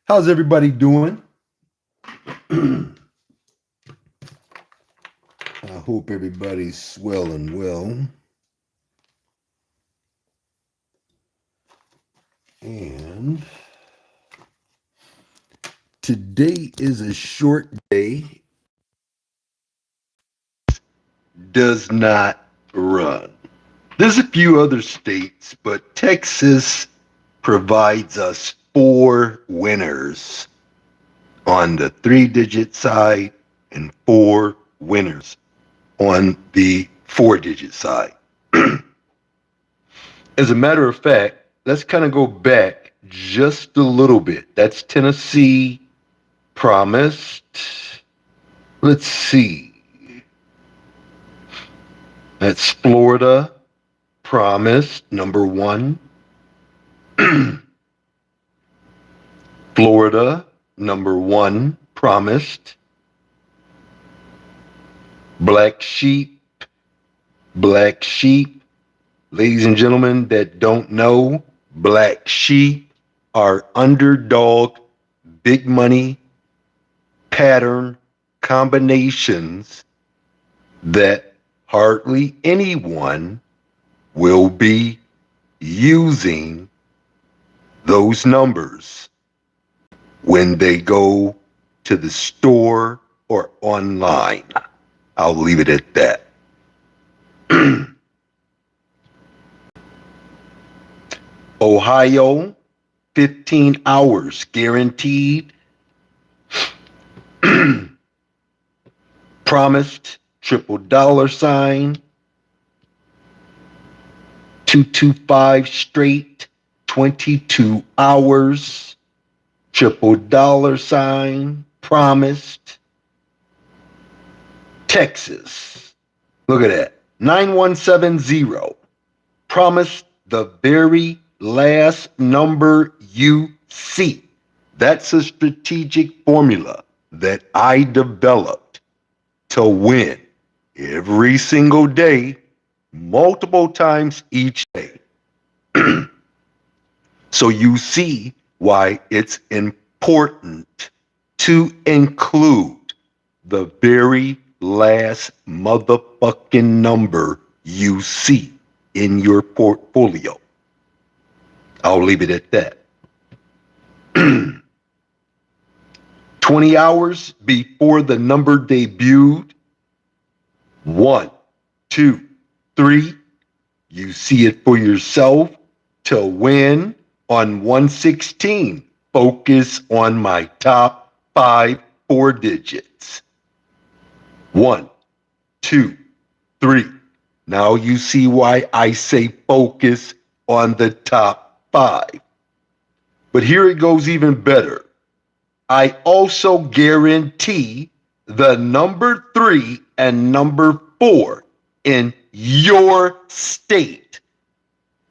How's everybody doing? I hope everybody's well and well. And today is a short day. Does not run. There's a few other states, but Texas provides us 4 winners on the 3-digit side and 4 winners on the 4-digit side. As a matter of fact, let's kind of go back just a little bit. That's Tennessee promised. Let's see. That's Florida promised, number 1. Florida, number 1, promised. Black sheep. Ladies and gentlemen that don't know, black sheep are underdog, big money, pattern combinations that hardly anyone will be using those numbers when they go to the store or online. I'll leave it at that. Ohio, 15 hours guaranteed. Promised $$, 225 straight, 22 hours, $$, promised. Texas, look at that, 9170, promised the very last number you see. That's a strategic formula that I developed to win every single day, multiple times each day. So you see why it's important to include the very last motherfucking number you see in your portfolio. I'll leave it at that. 20 hours before the number debuted. 1, 2, 3. You see it for yourself. To win on 116, focus on my top 5 4 digits. 1, 2, 3. Now you see why I say focus on the top 5. But here it goes even better. I also guarantee the number 3 and number 4 in your state.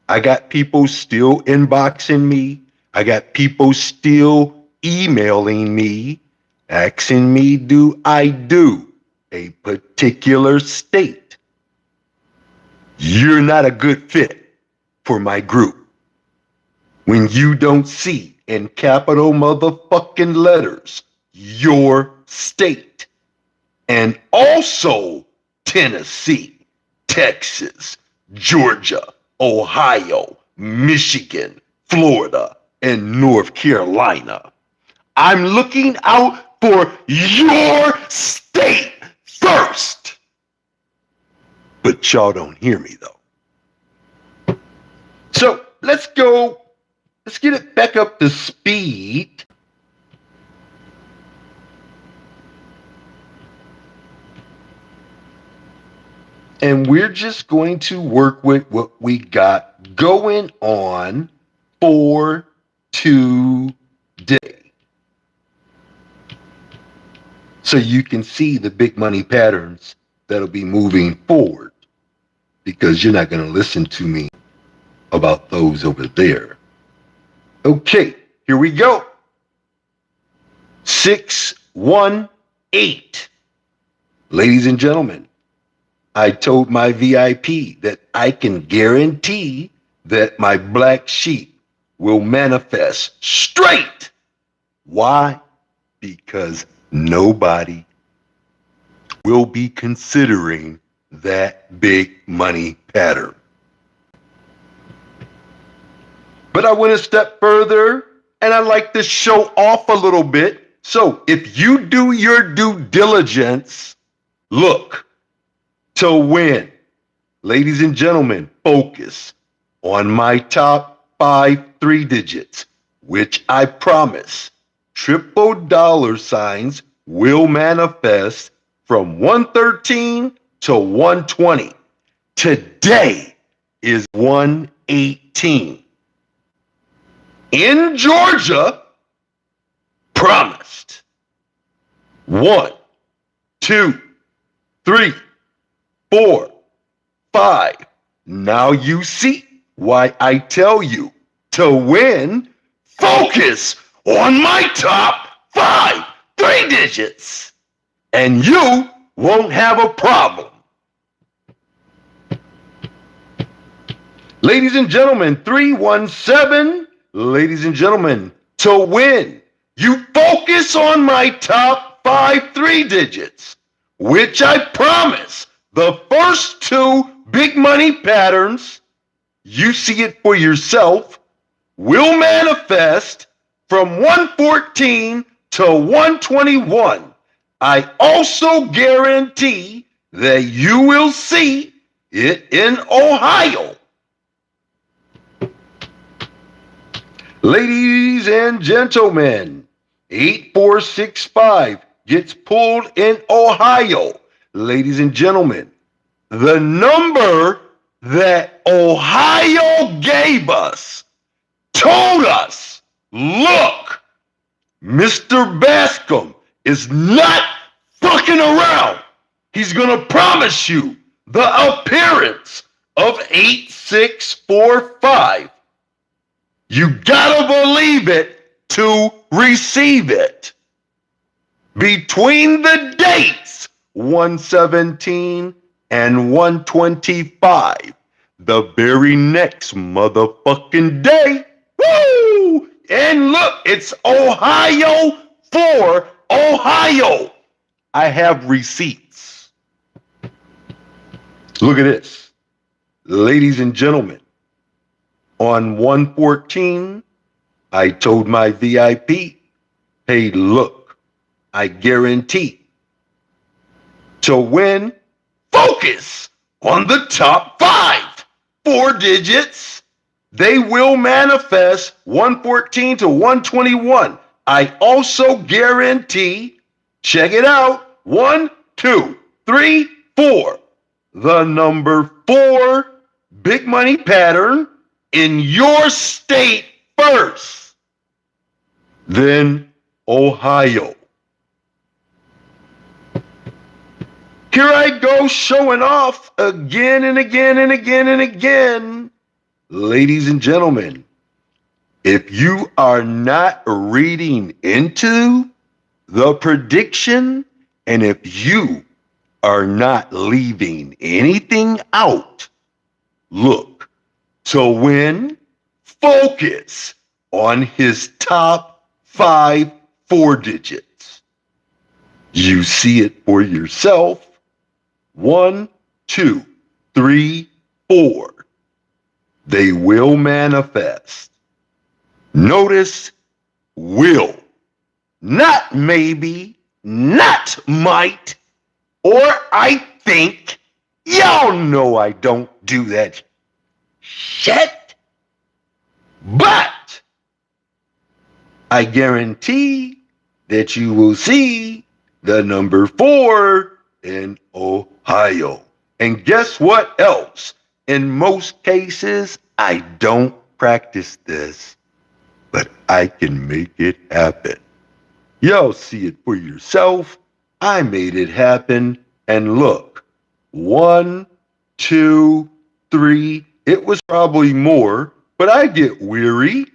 I got people still inboxing me. I got people still emailing me, asking me, do I do a particular state? You're not a good fit for my group. When you don't see in capital motherfucking letters your state, and also Tennessee, Texas, Georgia, Ohio, Michigan, Florida, and North Carolina. I'm looking out for your state first. But y'all don't hear me though. So let's get it back up to speed. And we're just going to work with what we got going on for today. So you can see the big money patterns that'll be moving forward, because you're not going to listen to me about those over there. Okay, here we go. 618. Ladies and gentlemen, I told my VIP that I can guarantee that my black sheep will manifest straight. Why? Because nobody will be considering that big money pattern. But I went a step further, and I like to show off a little bit. So if you do your due diligence, look to win. Ladies and gentlemen, focus on my top 5 3 digits, which I promise triple dollar signs will manifest from 113 to 120. Today is 118. In Georgia, promised. 1, 2, 3, 4, 5. Now you see why I tell you to win. Focus on my top 5 3 digits, and you won't have a problem. Ladies and gentlemen, 317. Ladies and gentlemen, to win, you focus on my top 5 3 digits, which I promise the first 2 big money patterns, you see it for yourself, will manifest from 114 to 121. I also guarantee that you will see it in Ohio. Ladies and gentlemen, 8465 gets pulled in Ohio. Ladies and gentlemen, the number that Ohio gave us told us, look, Mr. Bascomb is not fucking around. He's going to promise you the appearance of 8645. You gotta believe it to receive it. Between the dates 117 and 125, the very next motherfucking day, woo! And look, it's Ohio for Ohio. I have receipts. Look at this. Ladies and gentlemen, on 114, I told my VIP, hey, look, I guarantee to win, focus on the top 5 4 digits. They will manifest 114 to 121. I also guarantee, check it out, 1, 2, 3, 4. The number 4 big money pattern in your state first, then Ohio. Here I go showing off again and again and again and again. Ladies and gentlemen, if you are not reading into the prediction, and if you are not leaving anything out, look, to win, focus on his top 5 4 digits. You see it for yourself. 1, 2, 3, 4. They will manifest. Notice will, not maybe, not might, or I think. Y'all know I don't do that shit. But I guarantee that you will see the number 4 in Ohio. And guess what else? In most cases, I don't practice this, but I can make it happen. Y'all see it for yourself. I made it happen. And look, 1, 2, 3. It was probably more, but I get weary.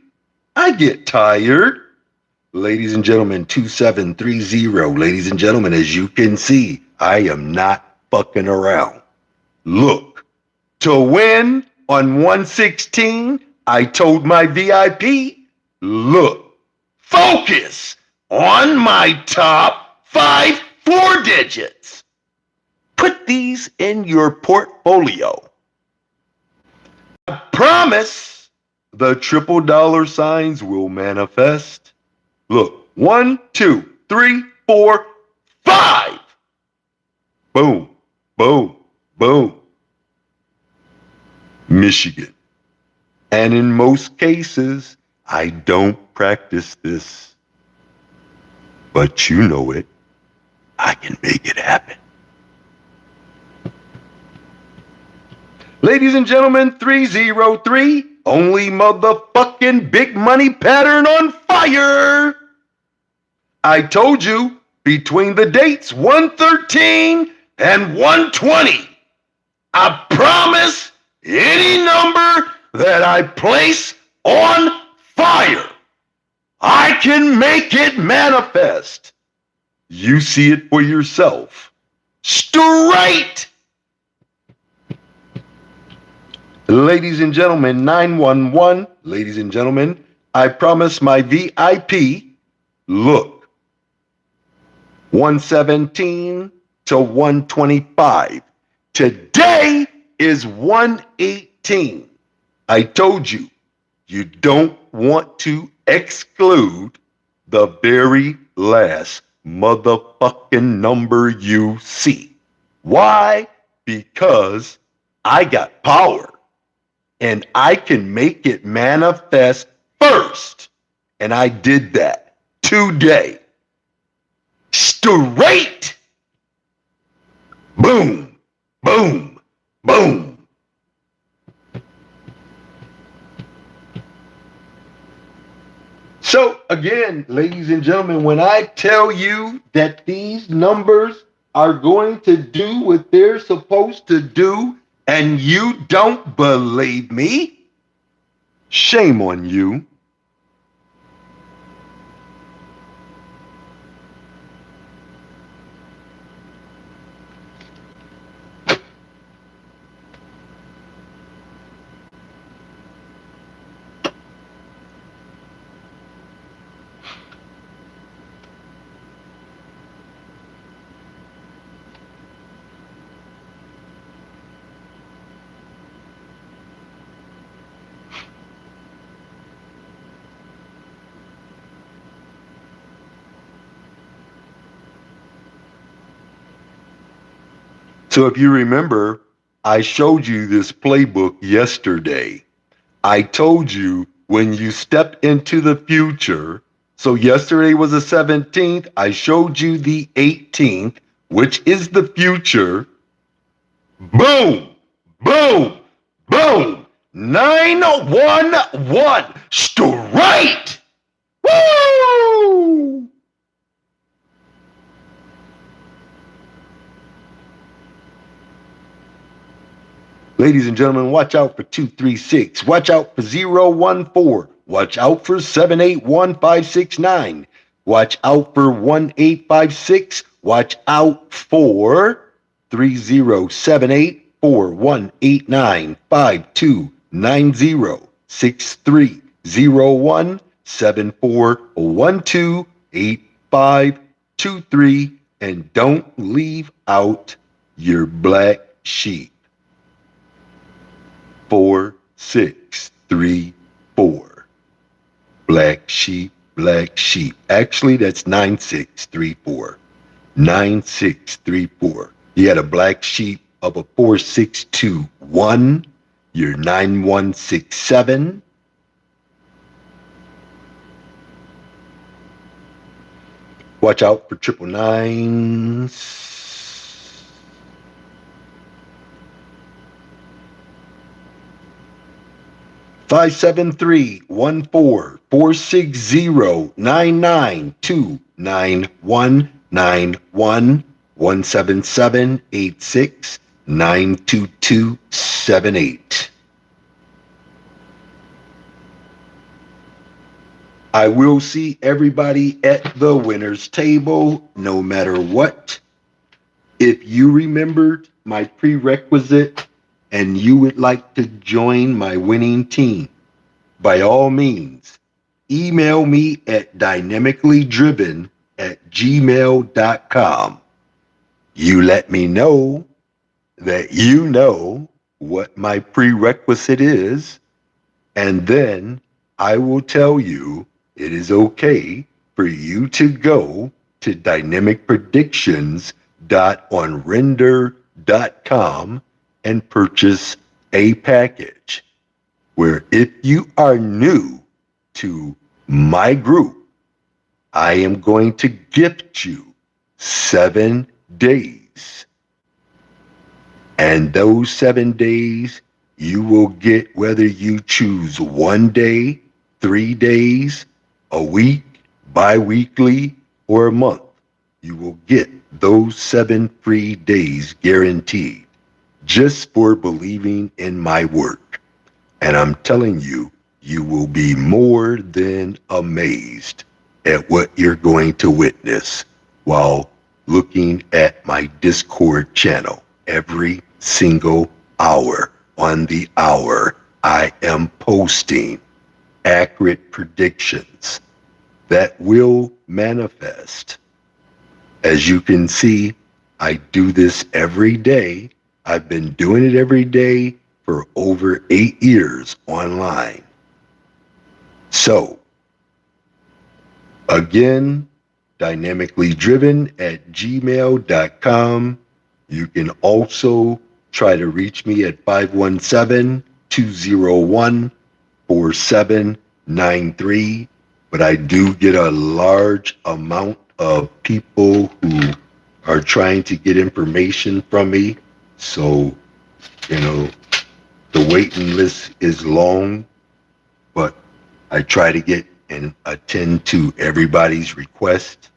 I get tired. Ladies and gentlemen, 2730. Ladies and gentlemen, as you can see, I am not fucking around. Look, to win on 116, I told my VIP, look, focus on my top 5 4 digits. Put these in your portfolio. I promise the triple dollar signs will manifest. Look, 1, 2, 3, 4, 5. Boom, boom, boom. Michigan. And in most cases, I don't practice this. But you know it. I can make it happen. Ladies and gentlemen, 303, only motherfucking big money pattern on fire. I told you between the dates 113 and 120. I promise any number that I place on fire, I can make it manifest. You see it for yourself. Straight. Ladies and gentlemen, 911, ladies and gentlemen, I promise my VIP, look, 117 to 125. Today is 118. I told you, you don't want to exclude the very last motherfucking number you see. Why? Because I got power. And I can make it manifest first. And I did that today. Straight. Boom, boom, boom. So again, ladies and gentlemen, when I tell you that these numbers are going to do what they're supposed to do, and you don't believe me, shame on you. So if you remember, I showed you this playbook yesterday. I told you when you step into the future, so yesterday was the 17th, I showed you the 18th, which is the future. Boom, boom, boom, 911, straight. Woo! Ladies and gentlemen, watch out for 236. Watch out for 014. Watch out for 781569. Watch out for 1856. Watch out for 3078 4189 52 90630174128523, and don't leave out your black sheep. 4634. Black sheep, black sheep. Actually, that's 9634. 9634. You had a black sheep of a 4621. You're 9167. Watch out for triple nines. 573-144-6099191-17786-92278. I will see everybody at the winner's table, no matter what. If you remembered my prerequisite and you would like to join my winning team, by all means, email me at dynamicallydriven@gmail.com. You let me know that you know what my prerequisite is, and then I will tell you it is okay for you to go to dynamicpredictions.onrender.com and purchase a package where, if you are new to my group, I am going to gift you 7 days. And those 7 days, you will get, whether you choose 1 day, 3 days, a week, bi-weekly, or a month, you will get those 7 free days guaranteed, just for believing in my work. And I'm telling you, you will be more than amazed at what you're going to witness while looking at my Discord channel. Every single hour on the hour, I am posting accurate predictions that will manifest. As you can see, I do this every day. I've been doing it every day for over 8 years online. So, again, dynamicallydriven@gmail.com. You can also try to reach me at 517-201-4793. But I do get a large amount of people who are trying to get information from me. So, the waiting list is long, but I try to get and attend to everybody's request.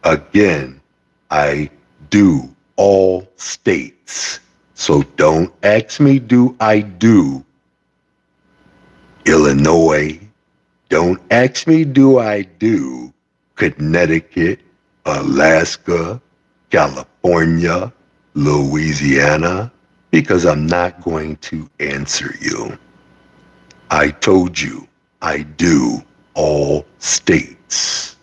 Again, I do all states. So don't ask me, do I do Illinois? Don't ask me, do I do Connecticut, Alaska, California, Louisiana? Because I'm not going to answer you. I told you I do all states.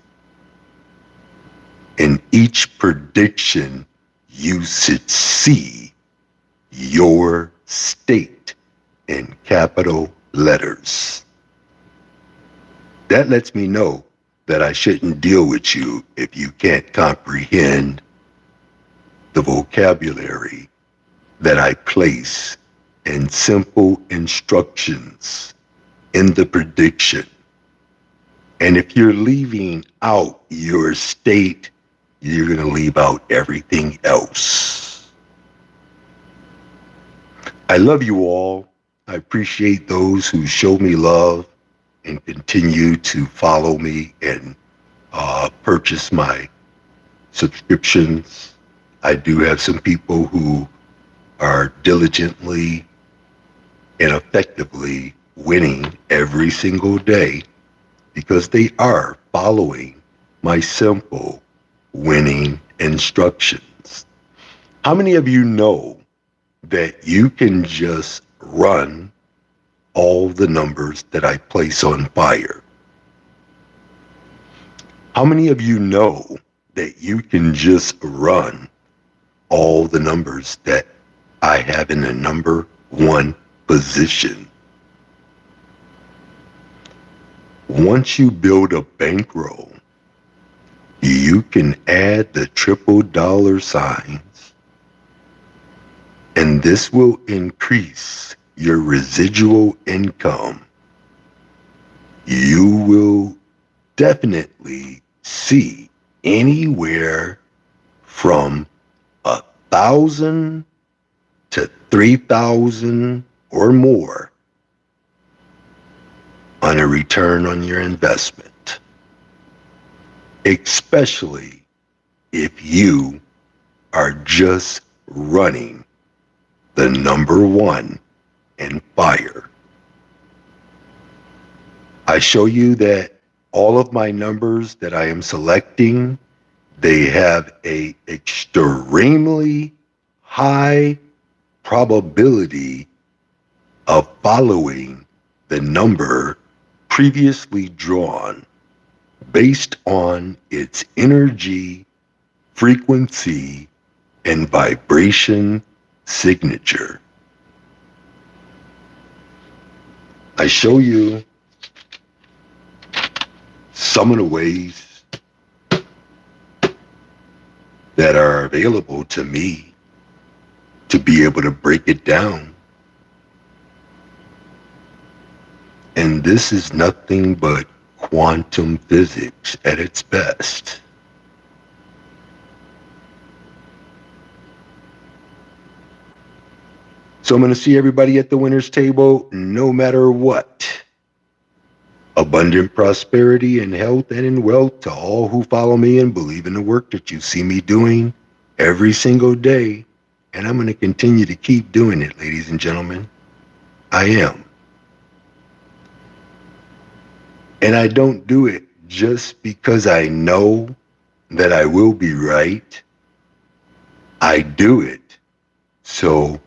In each prediction, you should see your state in capital letters. That lets me know that I shouldn't deal with you if you can't comprehend the vocabulary that I place in simple instructions in the prediction. And if you're leaving out your state, you're going to leave out everything else. I love you all. I appreciate those who show me love and continue to follow me and purchase my subscriptions. I do have some people who are diligently and effectively winning every single day because they are following my simple winning instructions. How many of you know that you can just run all the numbers that I place on fire. How many of you know that you can just run all the numbers that I have in the number one position? Once you build a bankroll, you can add the triple dollar signs, and this will increase your residual income. You will definitely see anywhere from 1,000 to 3,000 or more on a return on your investment, especially if you are just running the number one in fire. I show you that all of my numbers that I am selecting, they have a extremely high probability of following the number previously drawn based on its energy, frequency, and vibration signature. I show you some of the ways that are available to me to be able to break it down. And this is nothing but quantum physics at its best. So I'm going to see everybody at the winner's table no matter what. Abundant prosperity and health and in wealth to all who follow me and believe in the work that you see me doing every single day. And I'm going to continue to keep doing it, ladies and gentlemen. I am. And I don't do it just because I know that I will be right. I do it so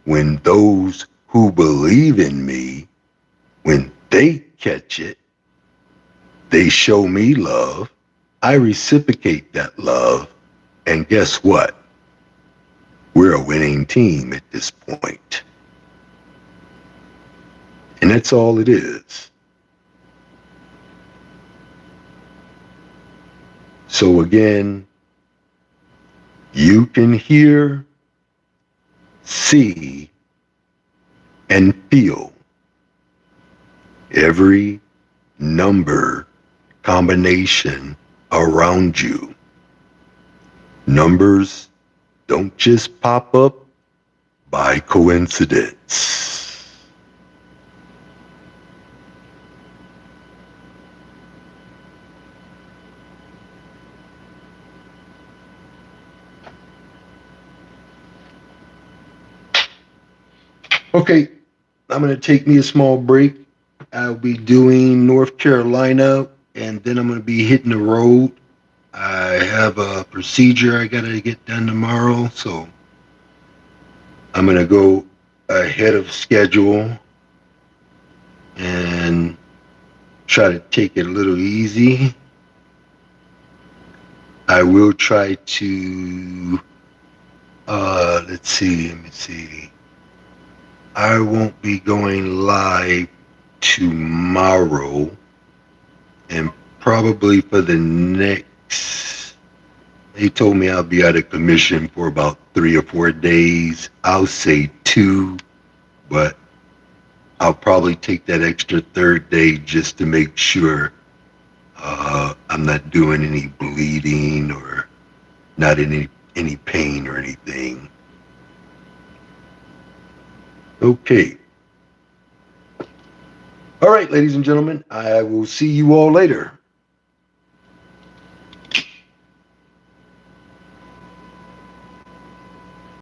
when those who believe in me, when they catch it, they show me love, I reciprocate that love, and guess what? We're a winning team at this point. And that's all it is. So again, you can hear, see, and feel every number combination around you. Numbers don't just pop up by coincidence. Okay, I'm going to take me a small break. I'll be doing North Carolina, and then I'm going to be hitting the road. I have a procedure I got to get done tomorrow, so I'm going to go ahead of schedule and try to take it a little easy. I will try to, let me see. I won't be going live tomorrow, and probably for the next, they told me I'll be out of commission for about 3 or 4 days. I'll say 2, but I'll probably take that extra third day just to make sure I'm not doing any bleeding or not in any pain or anything. Okay. All right, ladies and gentlemen, I will see you all later.